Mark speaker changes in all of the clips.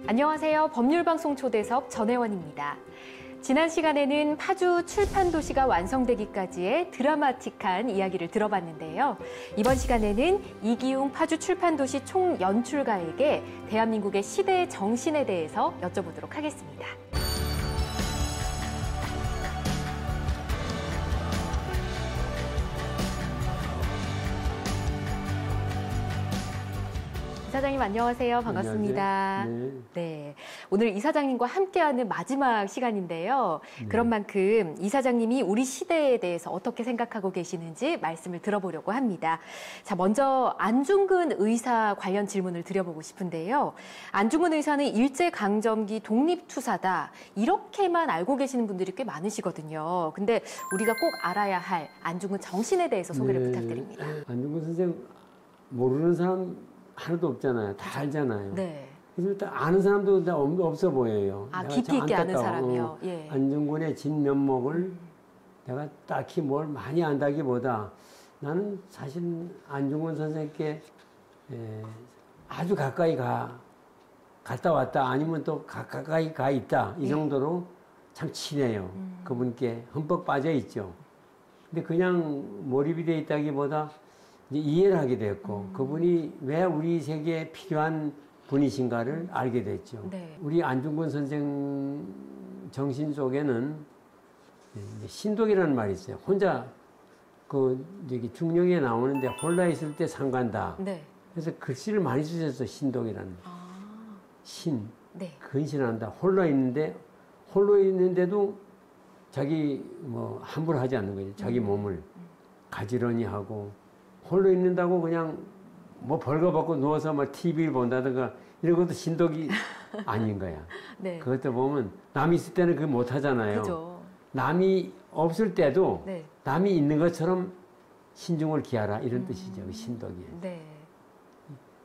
Speaker 1: 안녕하세요. 법률방송 초대석 전혜원입니다. 지난 시간에는 파주 출판도시가 완성되기까지의 드라마틱한 이야기를 들어봤는데요. 이번 시간에는 이기웅 파주 출판도시 총연출가에게 대한민국의 시대의 정신에 대해서 여쭤보도록 하겠습니다. 이사장님 안녕하세요. 반갑습니다. 네, 오늘 이사장님과 함께하는 마지막 시간인데요. 그런 만큼 이사장님이 우리 시대에 대해서 어떻게 생각하고 계시는지 말씀을 들어보려고 합니다. 자, 먼저 안중근 의사 관련 질문을 드려보고 싶은데요. 안중근 의사는 일제강점기 독립투사다. 이렇게만 알고 계시는 분들이 꽤 많으시거든요. 근데 우리가 꼭 알아야 할 안중근 정신에 대해서 소개를 부탁드립니다.
Speaker 2: 안중근 선생 모르는 사람 하나도 없잖아요. 다 알잖아요.
Speaker 1: 네.
Speaker 2: 그래서 일단 아는 사람도 다 없어 보여요.
Speaker 1: 아, 깊이 있게 아는 사람이요? 예.
Speaker 2: 안중근의 진면목을 내가 딱히 뭘 많이 안다기보다 나는 사실 안중근 선생님께 아주 가까이 갔다 왔다 아니면 또 가까이 가 있다 이 정도로 참 친해요. 그분께 흠뻑 빠져 있죠. 근데 그냥 몰입이 돼 있다기보다 이제 이해를 하게 됐고 그분이 왜 우리 세계에 필요한 분이신가를 알게 됐죠.
Speaker 1: 네.
Speaker 2: 우리 안중근 선생 정신 속에는 신독이라는 말이 있어요. 혼자 여기 중령에 나오는데 홀라 있을 때 상간다.
Speaker 1: 네.
Speaker 2: 그래서 글씨를 많이 쓰셨어. 신독이라는. 신.
Speaker 1: 네.
Speaker 2: 근신한다. 홀로 있는데도 자기 함부로 하지 않는 거죠. 자기 몸을 가지런히 하고. 홀로 있는다고 그냥 벌거벗고 누워서 TV를 본다든가 이런 것도 신독이 아닌 거야.
Speaker 1: 네.
Speaker 2: 그것도 보면 남이 있을 때는 그거 못 하잖아요.
Speaker 1: 그죠.
Speaker 2: 남이 없을 때도
Speaker 1: 네.
Speaker 2: 남이 있는 것처럼 신중을 기하라 이런 뜻이죠. 신독이.
Speaker 1: 네.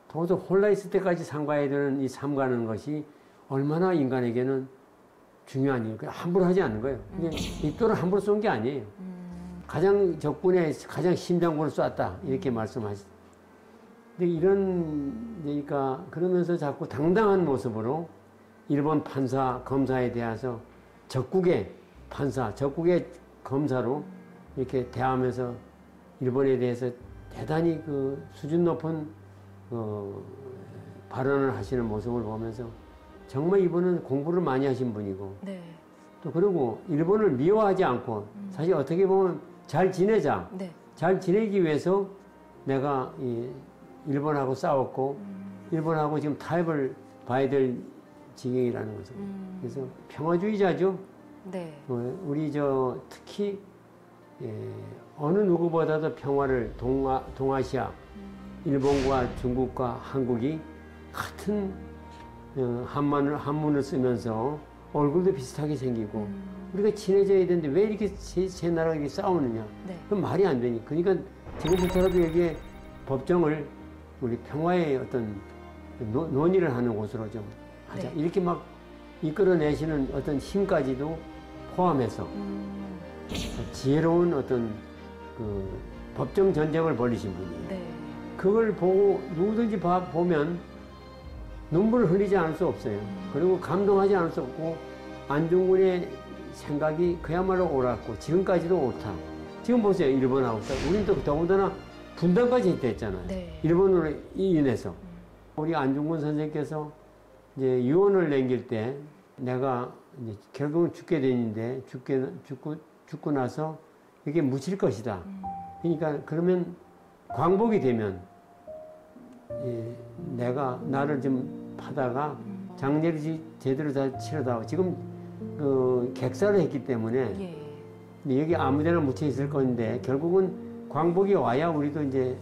Speaker 2: 도저히 홀라 있을 때까지 삼가야 되는 이 삼가는 것이 얼마나 인간에게는 중요한 일이에요. 함부로 하지 않는 거예요. 이 또는 함부로 쏜 게 아니에요. 가장 적군에 가장 심장군을 쐈다 이렇게 말씀하시. 근데 그러니까 그러면서 자꾸 당당한 모습으로 일본 판사 검사에 대해서 적국의 판사, 적국의 검사로 이렇게 대하면서 일본에 대해서 대단히 그 수준 높은 발언을 하시는 모습을 보면서 정말 이분은 공부를 많이 하신 분이고.
Speaker 1: 네.
Speaker 2: 또 그리고 일본을 미워하지 않고 사실 어떻게 보면 잘 지내자.
Speaker 1: 네.
Speaker 2: 잘 지내기 위해서 내가 일본하고 싸웠고 일본하고 지금 타협을 봐야 될 지경이라는 거죠. 그래서 평화주의자죠.
Speaker 1: 네.
Speaker 2: 우리 특히 어느 누구보다도 평화를 동아시아 일본과 중국과 한국이 같은 한문을 쓰면서 얼굴도 비슷하게 생기고 우리가 친해져야 되는데 왜 이렇게 세 나라가 이렇게 싸우느냐.
Speaker 1: 네.
Speaker 2: 그건 말이 안 되니. 그러니까 지금부터라도 여기에 법정을 우리 평화의 어떤 논의를 하는 곳으로 좀 하자.
Speaker 1: 네.
Speaker 2: 이렇게 막 이끌어내시는 어떤 힘까지도 포함해서 지혜로운 어떤 그 법정 전쟁을 벌이신 분이에요.
Speaker 1: 네.
Speaker 2: 그걸 보고 누구든지 보면 눈물을 흘리지 않을 수 없어요. 그리고 감동하지 않을 수 없고 안중근의 생각이 그야말로 옳았고 지금까지도 옳다. 지금 보세요. 일본하고 우리는 또 더군다나 분단까지 했댔잖아요.
Speaker 1: 네.
Speaker 2: 일본으로 인해서. 우리 안중근 선생께서 이제 유언을 남길 때 내가 이제 결국은 죽게 되는데 죽고 나서 이게 묻힐 것이다. 그러니까 그러면 광복이 되면 내가 나를 좀 파다가 장례를 제대로 다 치러다. 지금 객사를 했기 때문에 여기 아무데나 묻혀 있을 건데 결국은 광복이 와야 우리도 이제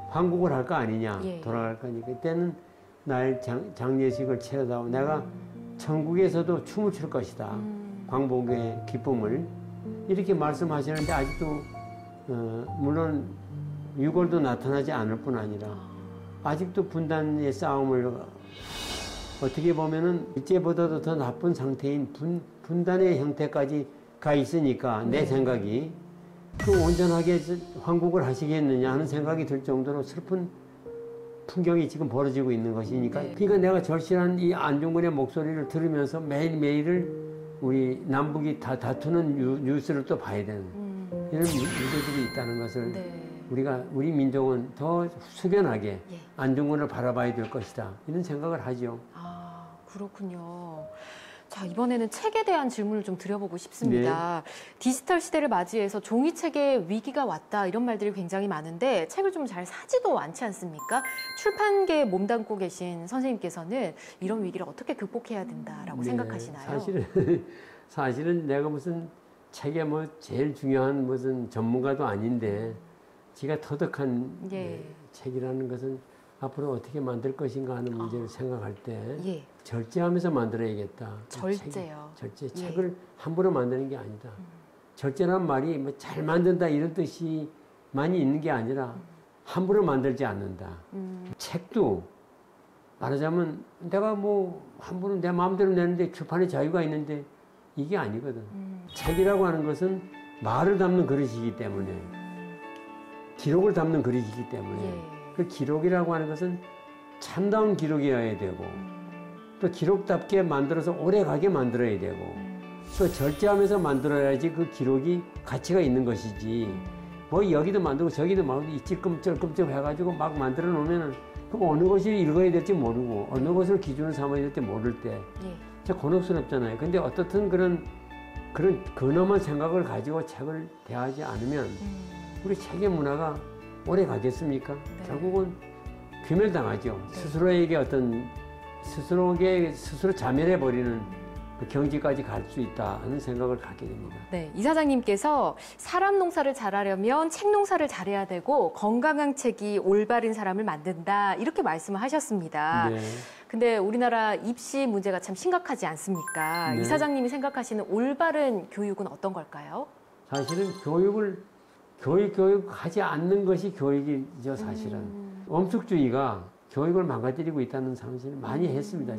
Speaker 2: 환국을 할 거 아니냐. 돌아갈 거니까 그때는 날 장례식을 치러다 내가 천국에서도 춤을 출 것이다. 광복의 기쁨을 이렇게 말씀하시는데 아직도 물론 유골도 나타나지 않을 뿐 아니라 아직도 분단의 싸움을 어떻게 보면은 일제보다도 더 나쁜 상태인 분단의 형태까지 가 있으니까 내 생각이 그 온전하게 환국을 하시겠느냐 하는 생각이 들 정도로 슬픈 풍경이 지금 벌어지고 있는 것이니까.
Speaker 1: 네.
Speaker 2: 그러니까 내가 절실한 이 안중근의 목소리를 들으면서 매일매일을 우리 남북이 다투는 뉴스를 또 봐야 되는 이런 문제들이 있다는 것을
Speaker 1: 네.
Speaker 2: 우리 민족은 더 숙연하게
Speaker 1: 예.
Speaker 2: 안중근을 바라봐야 될 것이다. 이런 생각을 하죠.
Speaker 1: 아, 그렇군요. 자, 이번에는 책에 대한 질문을 좀 드려보고 싶습니다. 디지털 시대를 맞이해서 종이책의 위기가 왔다 이런 말들이 굉장히 많은데 책을 좀 잘 사지도 않지 않습니까? 출판계에 몸담고 계신 선생님께서는 이런 위기를 어떻게 극복해야 된다라고 생각하시나요?
Speaker 2: 사실은 내가 무슨 책에 뭐 제일 중요한 무슨 전문가도 아닌데 지가 터득한 책이라는 것은 앞으로 어떻게 만들 것인가 하는 문제를 생각할 때 절제하면서 만들어야겠다.
Speaker 1: 절제요.
Speaker 2: 절제. 책을 함부로 만드는 게 아니다. 절제란 말이 뭐 잘 만든다 이런 뜻이 많이 있는 게 아니라 함부로 만들지 않는다. 책도 말하자면 내가 뭐 함부로 내 마음대로 내는데 출판의 자유가 있는데 이게 아니거든. 책이라고 하는 것은 말을 담는 그릇이기 때문에 기록을 담는 그릇이기 때문에 그 기록이라고 하는 것은 참다운 기록이어야 되고 또 기록답게 만들어서 오래가게 만들어야 되고 또 절제하면서 만들어야지 그 기록이 가치가 있는 것이지 뭐 여기도 만들고 저기도 만들고 찔끔찔끔찔 해가지고 막 만들어 놓으면은 그럼 어느 것을 읽어야 될지 모르고 어느 것을 기준으로 삼아야 될지 모를 때 진짜 곤혹스럽잖아요. 근데 어떻든 그런 근엄한 생각을 가지고 책을 대하지 않으면 우리 책의 문화가 오래 가겠습니까? 결국은 괴멸당하죠. 스스로에게 스스로 자멸해버리는 그 경지까지 갈 수 있다 하는 생각을 갖게 됩니다.
Speaker 1: 네, 이사장님께서 사람 농사를 잘하려면 책 농사를 잘해야 되고 건강한 책이 올바른 사람을 만든다 이렇게 말씀을 하셨습니다. 근데 우리나라 입시 문제가 참 심각하지 않습니까? 이사장님이 생각하시는 올바른 교육은 어떤 걸까요?
Speaker 2: 사실은 교육하지 않는 것이 교육이죠, 사실은. 엄숙주의가 교육을 망가뜨리고 있다는 사실을 많이 했습니다,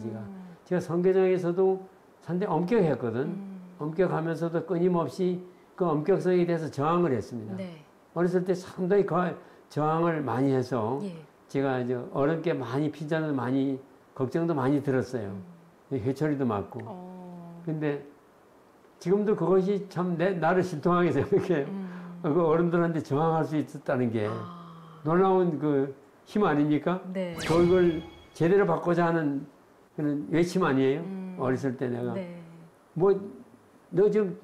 Speaker 2: 제가 성교장에서도 상당히 엄격했거든. 엄격하면서도 끊임없이 그 엄격성에 대해서 저항을 했습니다. 어렸을 때 상당히 저항을 많이 해서 제가 이제 어렵게 많이 핀잔을 많이 걱정도 많이 들었어요. 회초리도 맞고. 근데 지금도 그것이 참 나를 신통하게 생각해요. 그 어른들한테 저항할 수 있었다는 게 놀라운 그 힘 아닙니까? 교육을 제대로 받고자 하는 그런 외침 아니에요? 어렸을 때 내가. 뭐, 너 지금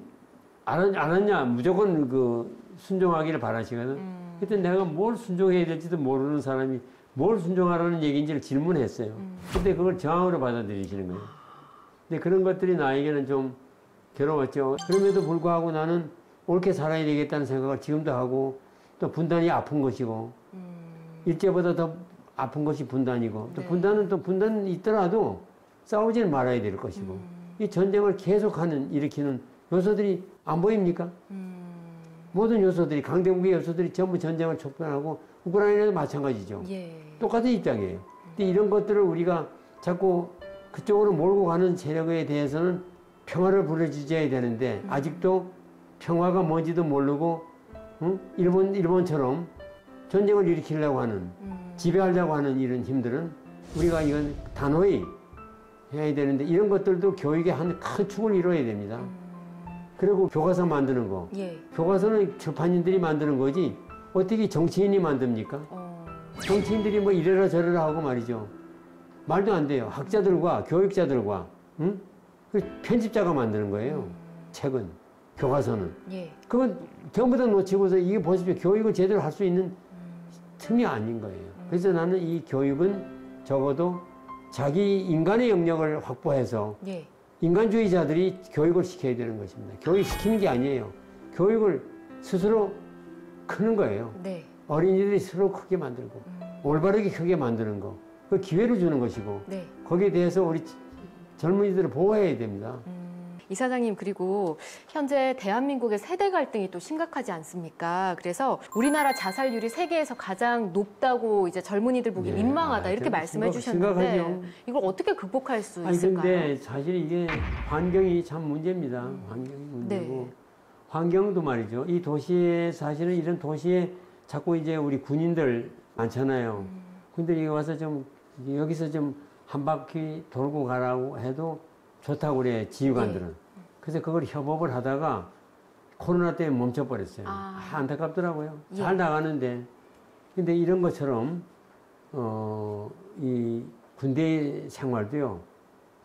Speaker 2: 알았냐? 무조건 그 순종하기를 바라시거든. 그때 내가 뭘 순종해야 될지도 모르는 사람이 뭘 순종하라는 얘기인지를 질문했어요. 근데 그걸 저항으로 받아들이시는 거예요. 근데 그런 것들이 나에게는 좀 괴로웠죠. 그럼에도 불구하고 나는 옳게 살아야 되겠다는 생각을 지금도 하고 또 분단이 아픈 것이고 일제보다 더 아픈 것이 분단이고 또 분단이 있더라도 싸우지는 말아야 될 것이고 이 전쟁을 계속하는 일으키는 요소들이 안 보입니까? 모든 요소들이 강대국의 요소들이 전부 전쟁을 촉발하고 우크라이나도 마찬가지죠. 똑같은 입장이에요. 근데 이런 것들을 우리가 자꾸 그쪽으로 몰고 가는 세력에 대해서는 평화를 부르짖어야 되는데 아직도 평화가 뭔지도 모르고 일본처럼 전쟁을 일으키려고 하는 지배하려고 하는 이런 힘들은 우리가 이건 단호히 해야 되는데 이런 것들도 교육의 한 큰 축을 이뤄야 됩니다. 그리고 교과서 만드는 거. 교과서는 출판인들이 만드는 거지 어떻게 정치인이 만듭니까? 정치인들이 뭐 이래라 저래라 하고 말이죠. 말도 안 돼요. 학자들과 교육자들과 그 편집자가 만드는 거예요. 책은. 교과서는. 그건 전부 다 놓치고서 이게 보십시오. 교육을 제대로 할 수 있는 틈이 아닌 거예요. 그래서 나는 이 교육은 적어도 자기 인간의 영역을 확보해서 인간주의자들이 교육을 시켜야 되는 것입니다. 교육시키는 게 아니에요. 교육을 스스로 크는 거예요. 어린이들이 스스로 크게 만들고 올바르게 크게 만드는 거. 그 기회를 주는 것이고 거기에 대해서 우리 젊은이들을 보호해야 됩니다.
Speaker 1: 이사장님, 그리고 현재 대한민국의 세대 갈등이 또 심각하지 않습니까? 그래서 우리나라 자살률이 세계에서 가장 높다고 이제 젊은이들 보기 민망하다 이렇게 말씀해 주셨는데
Speaker 2: 심각하죠.
Speaker 1: 이걸 어떻게 극복할 수 있을까요?
Speaker 2: 근데 사실 이게 환경이 참 문제입니다. 환경이 문제고 환경도 말이죠. 이 도시에 사실은 이런 도시에 자꾸 이제 우리 군인들 많잖아요. 근데 여기 와서 좀 여기서 좀 한 바퀴 돌고 가라고 해도 좋다고 그래 지휘관들은.
Speaker 1: 예.
Speaker 2: 그래서 그걸 협업을 하다가 코로나 때문에 멈춰버렸어요. 안타깝더라고요.
Speaker 1: 예.
Speaker 2: 잘 나가는데. 근데 이런 것처럼 이 군대 생활도요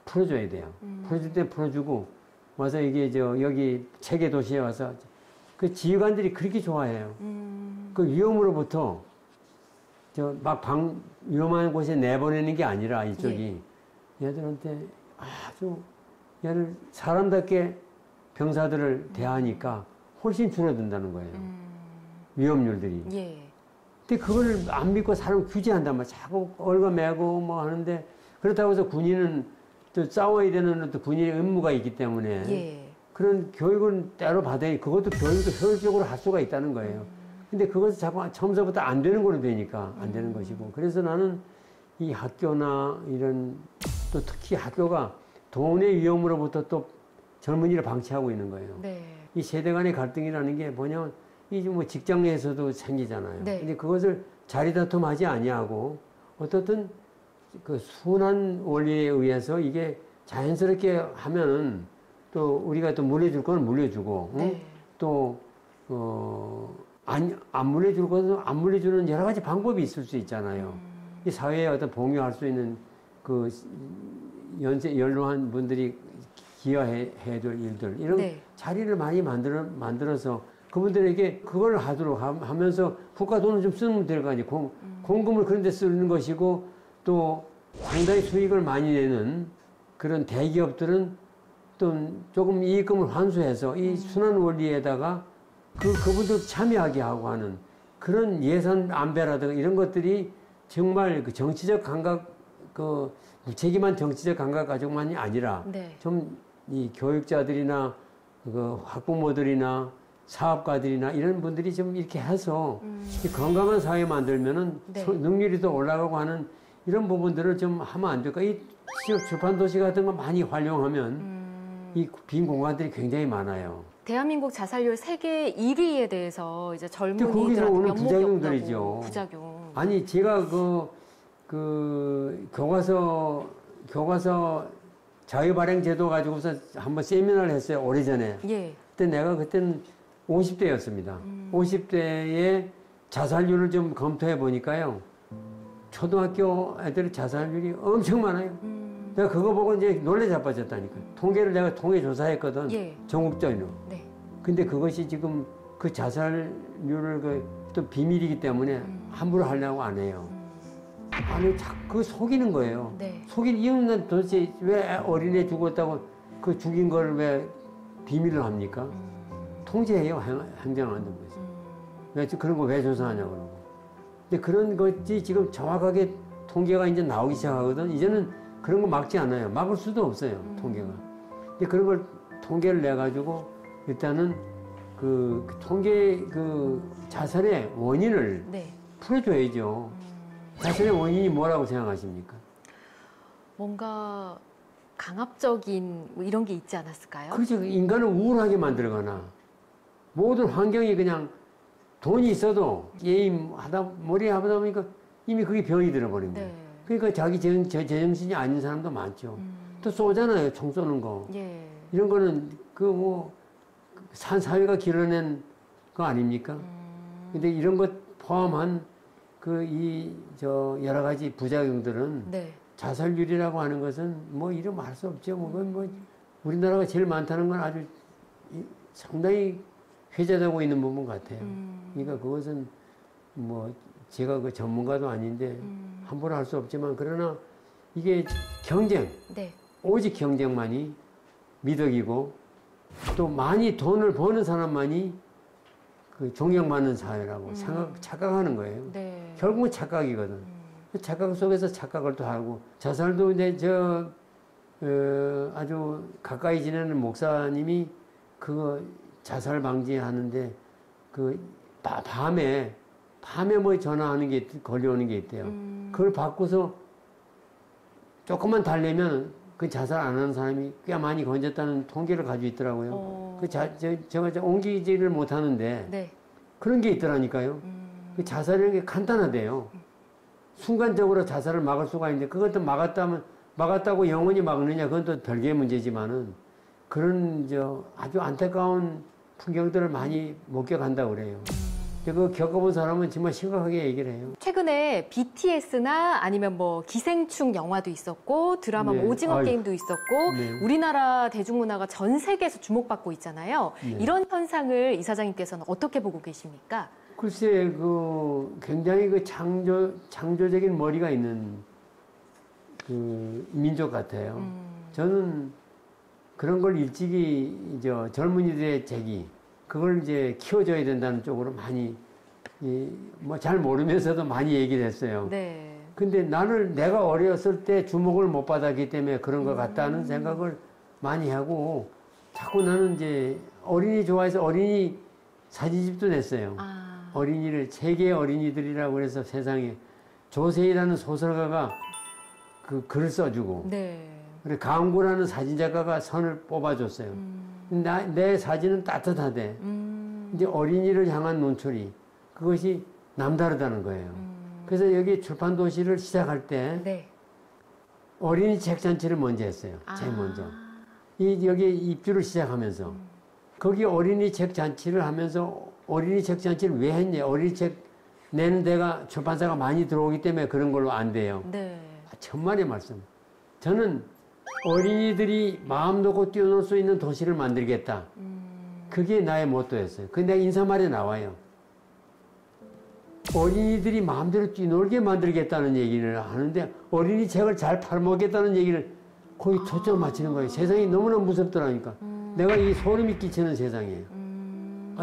Speaker 2: 풀어줘야 돼요. 풀어줄 때 풀어주고 와서 이게 여기 체계 도시에 와서 그 지휘관들이 그렇게 좋아해요. 그 위험으로부터 위험한 곳에 내보내는 게 아니라 이쪽이 얘들한테 아주 얘를 사람답게 병사들을 대하니까 훨씬 줄어든다는 거예요. 위험률들이.
Speaker 1: 예.
Speaker 2: 근데 그걸 안 믿고 사람 규제한단 말이야. 자꾸 얽어매고 뭐 하는데 그렇다고 해서 군인은 또 싸워야 되는 또 군인의 의무가 있기 때문에
Speaker 1: 예.
Speaker 2: 그런 교육은 때로 받아야 그것도 교육도 효율적으로 할 수가 있다는 거예요. 근데 그것이 자꾸 처음서부터 안 되는 걸로 되니까 안 되는 것이고. 그래서 나는 이 학교나 이런 또 특히 학교가 돈의 위험으로부터 또 젊은이를 방치하고 있는 거예요.
Speaker 1: 네.
Speaker 2: 이 세대 간의 갈등이라는 게 뭐냐면 이제 뭐 직장 내에서도 생기잖아요.
Speaker 1: 네.
Speaker 2: 근데 그것을 자리다툼하지 아니하고 어떻든 그 순한 원리에 의해서 이게 자연스럽게 하면은 또 우리가 또 물려줄 건 물려주고
Speaker 1: 네.
Speaker 2: 또 안 물려줄 것은 안 물려주는 여러 가지 방법이 있을 수 있잖아요. 이 사회에 어떤 봉유할 수 있는 그 연로한 분들이 기여해야 될 일들 이런
Speaker 1: 네.
Speaker 2: 자리를 많이 만들어서 그분들에게 그걸 하도록 하면서 국가 돈을 좀 쓰면 될 거 아니에요. 공금을 그런 데 쓰는 것이고 또 상당히 수익을 많이 내는 그런 대기업들은 또 조금 이익금을 환수해서 이 순환 원리에다가 그분들 참여하게 하고 하는 그런 예산 안배라든가 이런 것들이 정말 그 정치적 감각, 그 무책임한 정치적 감각 가지고만이 아니라
Speaker 1: 네.
Speaker 2: 좀 이 교육자들이나 그 학부모들이나 사업가들이나 이런 분들이 좀 이렇게 해서 이 건강한 사회 만들면은
Speaker 1: 네.
Speaker 2: 능률이 더 올라가고 하는 이런 부분들을 좀 하면 안 될까? 이 출판 도시 같은 거 많이 활용하면 이 빈 공간들이 굉장히 많아요.
Speaker 1: 대한민국 자살률 세계 1위에 대해서 이제
Speaker 2: 거기서
Speaker 1: 젊은이들한테
Speaker 2: 오는
Speaker 1: 면목이
Speaker 2: 부작용들이죠.
Speaker 1: 없다고. 부작용.
Speaker 2: 아니 제가 그 교과서 자유발행 제도 가지고서 한번 세미나를 했어요. 오래전에.
Speaker 1: 예.
Speaker 2: 그때 내가 그때는 50대였습니다. 50대의 자살률을 좀 검토해 보니까요. 초등학교 애들 자살률이 엄청 많아요. 내가 그거 보고 이제 놀래 자빠졌다니까요. 통계를 내가 통계 조사했거든.
Speaker 1: 예.
Speaker 2: 전국적으로.
Speaker 1: 네.
Speaker 2: 근데 그것이 지금 그 자살률을 또 비밀이기 때문에 함부로 하려고 안 해요. 아니, 자꾸 속이는 거예요.
Speaker 1: 네.
Speaker 2: 속일 이유는 도대체 왜 어린애 죽었다고 그 죽인 걸 왜 비밀로 합니까? 통제해요, 행정하는 거지. 왜 그런 거 왜 조사하냐고 그러고. 근데 그런 것이 지금 정확하게 통계가 이제 나오기 시작하거든. 이제는 그런 거 막지 않아요. 막을 수도 없어요, 통계가. 근데 그런 걸 통계를 내가지고 일단은 그 통계 그 자살의 원인을
Speaker 1: 네.
Speaker 2: 풀어줘야죠. 자살의 원인이 뭐라고 생각하십니까?
Speaker 1: 뭔가 강압적인 뭐 이런 게 있지 않았을까요?
Speaker 2: 그렇죠. 인간을 우울하게 만들거나 모든 환경이 그냥 돈이 있어도 게임 머리 하다 보니까 이미 그게 병이 들어버린 거예요.
Speaker 1: 네.
Speaker 2: 그러니까 자기 제정신이 아닌 사람도 많죠. 또 쏘잖아요. 총 쏘는 거.
Speaker 1: 예.
Speaker 2: 이런 거는 산 사회가 길어낸 거 아닙니까? 근데 이런 것 포함한 여러 가지 부작용들은
Speaker 1: 네.
Speaker 2: 자살률이라고 하는 것은 뭐 이름 알 수 없죠. 우리나라가 제일 많다는 건 아주 상당히 회자되고 있는 부분 같아요. 그러니까 그것은 뭐 제가 그 전문가도 아닌데 함부로 할 수 없지만 그러나 이게 경쟁,
Speaker 1: 네.
Speaker 2: 오직 경쟁만이 미덕이고 또 많이 돈을 버는 사람만이 그 존경받는 사회라고 착각하는 거예요.
Speaker 1: 네.
Speaker 2: 결국은 착각이거든. 그 착각 속에서 착각을 또 하고 자살도 이제 아주 가까이 지내는 목사님이 그거 자살 방지하는데 그 밤에 뭐 전화하는 게 걸려오는 게 있대요. 그걸 받고서 조금만 달래면 그 자살 안 하는 사람이 꽤 많이 건졌다는 통계를 가지고 있더라고요. 제가 옮기지를 못하는데
Speaker 1: 네.
Speaker 2: 그런 게 있더라니까요. 그 자살이라는 게 간단하대요. 순간적으로 자살을 막을 수가 있는데 그것도 막았다고 영원히 막느냐 그건 또 별개의 문제지만은 그런 아주 안타까운 풍경들을 많이 목격한다고 그래요. 그 겪어본 사람은 정말 심각하게 얘기를 해요.
Speaker 1: 최근에 BTS나 아니면 뭐 기생충 영화도 있었고 드라마
Speaker 2: 네.
Speaker 1: 오징어 게임도 있었고
Speaker 2: 네.
Speaker 1: 우리나라 대중문화가 전 세계에서 주목받고 있잖아요.
Speaker 2: 네.
Speaker 1: 이런 현상을 이사장님께서는 어떻게 보고 계십니까?
Speaker 2: 글쎄, 굉장히 창조적인 머리가 있는 민족 같아요. 저는 그런 걸 일찍이 젊은이들의 재기, 그걸 이제 키워줘야 된다는 쪽으로 많이, 뭐 잘 모르면서도 많이 얘기를 했어요.
Speaker 1: 네.
Speaker 2: 근데 내가 어렸을 때 주목을 못 받았기 때문에 그런 것 같다는 생각을 많이 하고, 자꾸 나는 이제 어린이 좋아해서 어린이 사진집도 냈어요. 어린이를, 세계의 어린이들이라고 해서 세상에 조세희라는 소설가가 그 글을 써주고,
Speaker 1: 네.
Speaker 2: 그리고 강구라는 사진작가가 선을 뽑아줬어요. 내 사진은 따뜻하대. 이제 어린이를 향한 논초리, 그것이 남다르다는 거예요. 그래서 여기 출판도시를 시작할 때
Speaker 1: 네.
Speaker 2: 어린이 책 잔치를 먼저 했어요. 제일 먼저. 여기 입주를 시작하면서 거기 어린이 책 잔치를 하면서 어린이 책 잔치를 왜 했냐? 어린이 책 내는 데가 출판사가 많이 들어오기 때문에 그런 걸로 안 돼요.
Speaker 1: 네.
Speaker 2: 천만의 말씀. 저는 어린이들이 마음 놓고 뛰어놀 수 있는 도시를 만들겠다. 그게 나의 모토였어요. 그게 내가 인사말에 나와요. 어린이들이 마음대로 뛰놀게 만들겠다는 얘기를 하는데 어린이 책을 잘 팔아먹겠다는 얘기를 거의 초점 맞추는 거예요. 세상이 너무나 무섭더라니까. 내가 이 소름이 끼치는 세상이에요.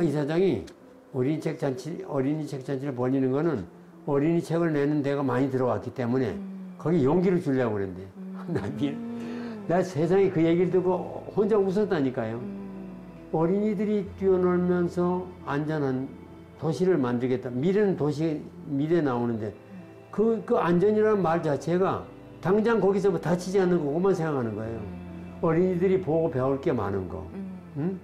Speaker 2: 이사장이 어린이 책 잔치를 벌이는 거는 어린이 책을 내는 데가 많이 들어왔기 때문에 거기 용기를 주려고 그랬는데 나 세상에 그 얘기를 듣고 혼자 웃었다니까요. 어린이들이 뛰어놀면서 안전한 도시를 만들겠다. 미래는 미래 나오는데 그 안전이라는 말 자체가 당장 거기서 다치지 않는 거 그것만 생각하는 거예요. 어린이들이 보고 배울 게 많은 거. 응?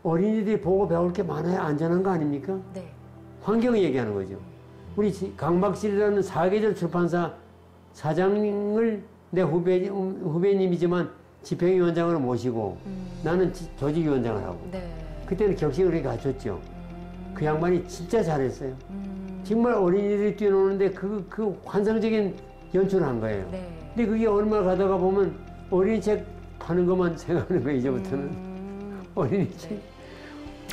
Speaker 2: 어린이들이 보고 배울 게 많아야 안전한 거 아닙니까?
Speaker 1: 네.
Speaker 2: 환경 얘기하는 거죠. 우리 강박실이라는 사계절 출판사 사장을 내 후배님이지만 집행위원장으로 모시고 나는 조직위원장을 하고
Speaker 1: 네.
Speaker 2: 그때는 격식을 그렇게 갖췄죠. 그 양반이 진짜 잘했어요. 정말 어린이들이 뛰어노는데 그 환상적인 연출을 한 거예요.
Speaker 1: 네.
Speaker 2: 근데 그게 얼마 가다가 보면 어린이 책 파는 것만 생각하는 거예요, 이제부터는. 어린이 책.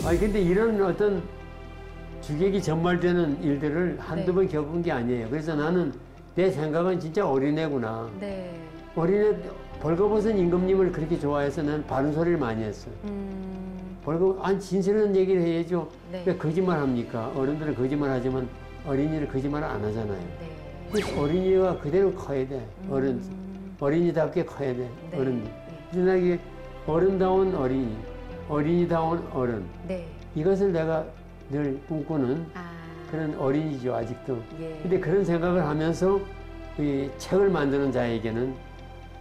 Speaker 2: 아니, 근데 이런 어떤 주객이 전말되는 일들을 한두 번 겪은 게 아니에요. 그래서 나는 내 생각은 진짜 어린애구나.
Speaker 1: 네.
Speaker 2: 어린애, 벌거벗은 임금님을 그렇게 좋아해서 나는 바른 소리를 많이 했어요. 진실한 얘기를 해야죠.
Speaker 1: 네.
Speaker 2: 왜 거짓말 합니까? 어른들은 거짓말 하지만 어린이는 거짓말 안 하잖아요.
Speaker 1: 네.
Speaker 2: 그래서 어린이가 그대로 커야 돼. 어린이답게 커야 돼.
Speaker 1: 네.
Speaker 2: 어른. 그래서 이게 어른다운 어린이, 어린이다운 어른.
Speaker 1: 네.
Speaker 2: 이것을 내가 늘 꿈꾸는 그런 어린이죠, 아직도.
Speaker 1: 예.
Speaker 2: 근데 그런 생각을 하면서 이 책을 만드는 자에게는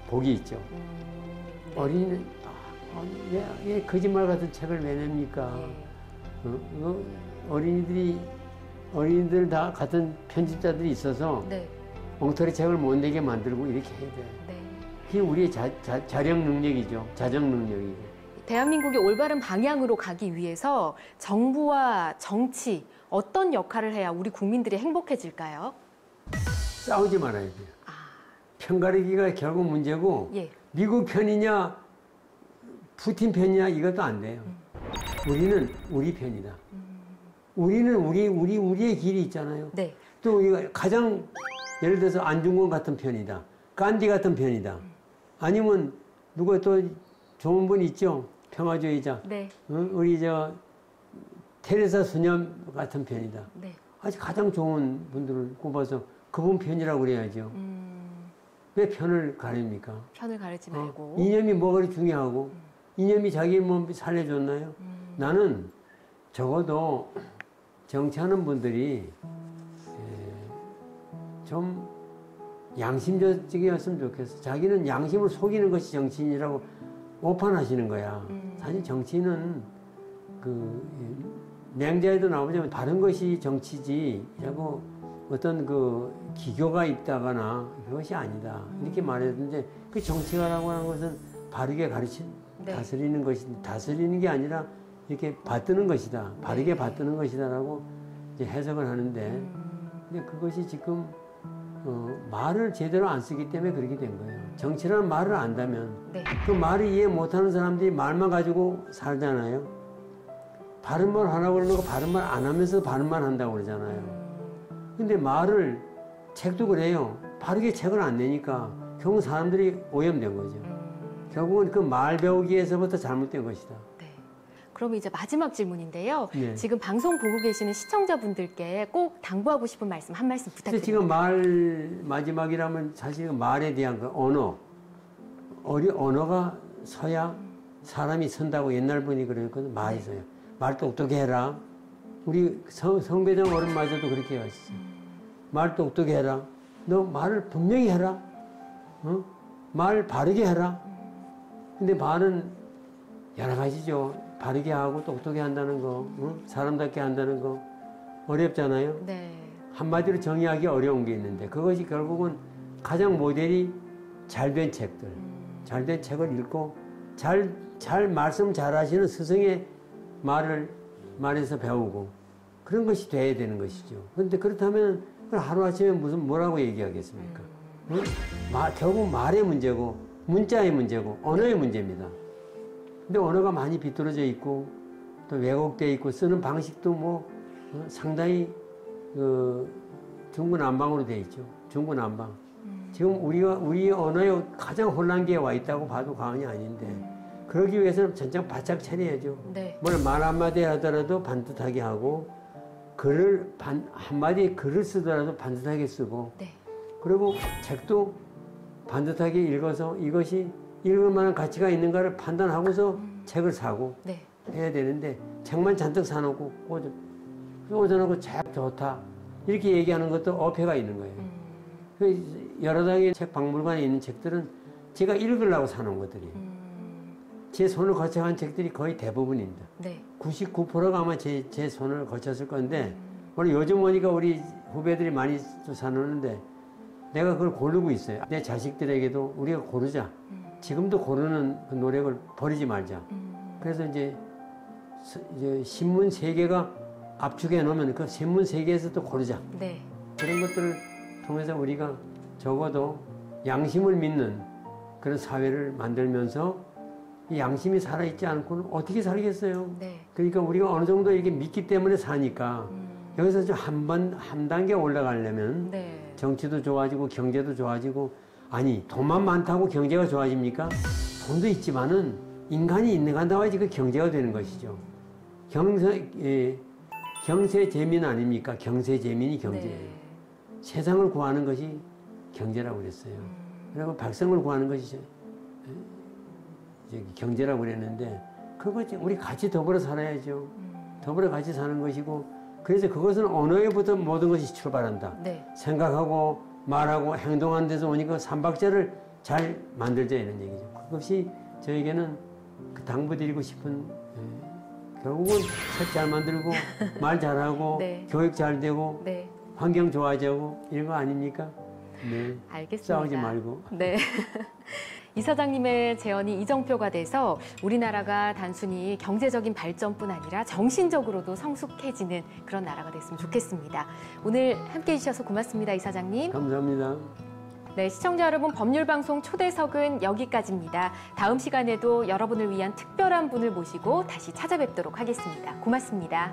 Speaker 2: 복이 있죠.
Speaker 1: 네.
Speaker 2: 어린이는 왜 거짓말 같은 책을 왜 냅니까?
Speaker 1: 예.
Speaker 2: 어린이들 다 같은 편집자들이 있어서
Speaker 1: 네.
Speaker 2: 엉터리 책을 못 내게 만들고 이렇게 해야 돼.
Speaker 1: 네.
Speaker 2: 그게 우리의 자령 능력이죠. 자정 능력이고.
Speaker 1: 대한민국의 올바른 방향으로 가기 위해서 정부와 정치 어떤 역할을 해야 우리 국민들이 행복해질까요?
Speaker 2: 싸우지 말아야 돼요. 편가르기가 결국 문제고
Speaker 1: 예.
Speaker 2: 미국 편이냐 푸틴 편이냐 이것도 안 돼요. 우리는 우리 편이다. 우리는 우리의 길이 있잖아요.
Speaker 1: 네.
Speaker 2: 또 우리가 가장 예를 들어서 안중근 같은 편이다. 간디 같은 편이다. 아니면 누가 또 좋은 분 있죠? 평화주의자.
Speaker 1: 네.
Speaker 2: 우리 테레사 수녀 같은 편이다.
Speaker 1: 네.
Speaker 2: 아주 가장 좋은 분들을 꼽아서 그분 편이라고 그래야죠. 왜 편을 가립니까?
Speaker 1: 편을 가르지 말고.
Speaker 2: 이념이 뭐가 그리 중요하고 이념이 자기 몸 살려줬나요? 나는 적어도 정치하는 분들이 좀 양심적이었으면 좋겠어. 자기는 양심을 속이는 것이 정치인이라고 오판하시는 거야. 사실 정치는 맹자에도 나오자면 다른 것이 정치지. 자꾸 어떤 그 기교가 있다거나 그것이 아니다. 이렇게 말했는데 그 정치가라고 하는 것은 바르게
Speaker 1: 네.
Speaker 2: 다스리는 것인데 다스리는 게 아니라 이렇게 받드는 것이다. 바르게 받드는 것이다라고 이제 해석을 하는데 근데 그것이 지금 말을 제대로 안 쓰기 때문에 그렇게 된 거예요. 정치라는 말을 안다면
Speaker 1: 네.
Speaker 2: 그 말을 이해 못하는 사람들이 말만 가지고 살잖아요. 바른 말 하라고 그러는 거 바른 말 안 하면서 바른 말 한다고 그러잖아요. 근데 말을 책도 그래요. 바르게 책을 안 내니까 결국 사람들이 오염된 거죠. 결국은 그 말 배우기에서부터 잘못된 것이다.
Speaker 1: 네. 그럼 이제 마지막 질문인데요.
Speaker 2: 네.
Speaker 1: 지금 방송 보고 계시는 시청자분들께 꼭 당부하고 싶은 말씀 한 말씀 부탁드립니다.
Speaker 2: 지금 말 마지막이라면 사실 말에 대한 그 언어가 서야 사람이 선다고 옛날 분이 그랬거든. 말이 서야. 말 똑똑히 해라. 우리 성배정 어른마저도 그렇게 하셨어요. 말 똑똑히 해라. 너 말을 분명히 해라. 말 바르게 해라. 근데 말은 여러 가지죠. 바르게 하고 똑똑히 한다는 거, 사람답게 한다는 거 어렵잖아요.
Speaker 1: 네.
Speaker 2: 한마디로 정의하기 어려운 게 있는데 그것이 결국은 가장 모델이 잘된 책들, 잘된 책을 읽고 잘 말씀 잘하시는 스승의 말에서 배우고 그런 것이 돼야 되는 것이죠. 그런데 그렇다면 하루아침에 뭐라고 얘기하겠습니까? 결국 말의 문제고 문자의 문제고 언어의 문제입니다. 근데 언어가 많이 비뚤어져 있고 또 왜곡되어 있고 쓰는 방식도 상당히 중구난방으로 되어 있죠. 중구난방. 지금 우리 언어의 가장 혼란기에 와 있다고 봐도 과언이 아닌데 그러기 위해서는 전장 바짝 차려야죠.
Speaker 1: 네.
Speaker 2: 뭘 말 한마디 하더라도 반듯하게 하고 한마디 글을 쓰더라도 반듯하게 쓰고
Speaker 1: 네.
Speaker 2: 그리고 책도 반듯하게 읽어서 이것이 읽을 만한 가치가 있는가를 판단하고서 책을 사고
Speaker 1: 네.
Speaker 2: 해야 되는데 책만 잔뜩 사놓고 꽂아놓고 책 좋다 이렇게 얘기하는 것도 어폐가 있는 거예요. 여러 장의 책 박물관에 있는 책들은 제가 읽으려고 사놓은 것들이 제 손을 거쳐간 책들이 거의 대부분입니다.
Speaker 1: 네.
Speaker 2: 99%가 아마 제 손을 거쳤을 건데 오늘 요즘 보니까 우리 후배들이 많이 또 사놓는데 내가 그걸 고르고 있어요. 내 자식들에게도 우리가 고르자. 지금도 고르는 그 노력을 버리지 말자. 그래서 이제 신문 3개가 압축해 놓으면 그 신문 3개에서 또 고르자.
Speaker 1: 네.
Speaker 2: 그런 것들을 통해서 우리가 적어도 양심을 믿는 그런 사회를 만들면서 이 양심이 살아있지 않고는 어떻게 살겠어요?
Speaker 1: 네.
Speaker 2: 그러니까 우리가 어느 정도 이렇게 믿기 때문에 사니까 여기서 좀 한 단계 올라가려면
Speaker 1: 네.
Speaker 2: 정치도 좋아지고 경제도 좋아지고 아니 돈만 많다고 경제가 좋아집니까? 돈도 있지만은 인간이 있는 간다와야지 그 경제가 되는 것이죠. 경세재민 아닙니까? 경세재민이 경제예요.
Speaker 1: 네.
Speaker 2: 세상을 구하는 것이 경제라고 그랬어요. 그리고 백성을 구하는 것이 경제라고 그랬는데 그거 우리 같이 더불어 살아야죠. 더불어 같이 사는 것이고 그래서 그것은 언어에부터 모든 것이 출발한다.
Speaker 1: 네.
Speaker 2: 생각하고 말하고 행동하는 데서 오니까 삼박자를 잘 만들자 이런 얘기죠. 그것이 저에게는 그 당부드리고 싶은 결국은 책 잘 만들고 말 잘하고
Speaker 1: 네.
Speaker 2: 교육 잘 되고
Speaker 1: 네.
Speaker 2: 환경 좋아지고 이런 거 아닙니까? 네.
Speaker 1: 알겠습니다.
Speaker 2: 싸우지 말고.
Speaker 1: 네. 이사장님의 제언이 이정표가 돼서 우리나라가 단순히 경제적인 발전뿐 아니라 정신적으로도 성숙해지는 그런 나라가 됐으면 좋겠습니다. 오늘 함께해 주셔서 고맙습니다, 이사장님.
Speaker 2: 감사합니다.
Speaker 1: 네, 시청자 여러분, 법률방송 초대석은 여기까지입니다. 다음 시간에도 여러분을 위한 특별한 분을 모시고 다시 찾아뵙도록 하겠습니다. 고맙습니다.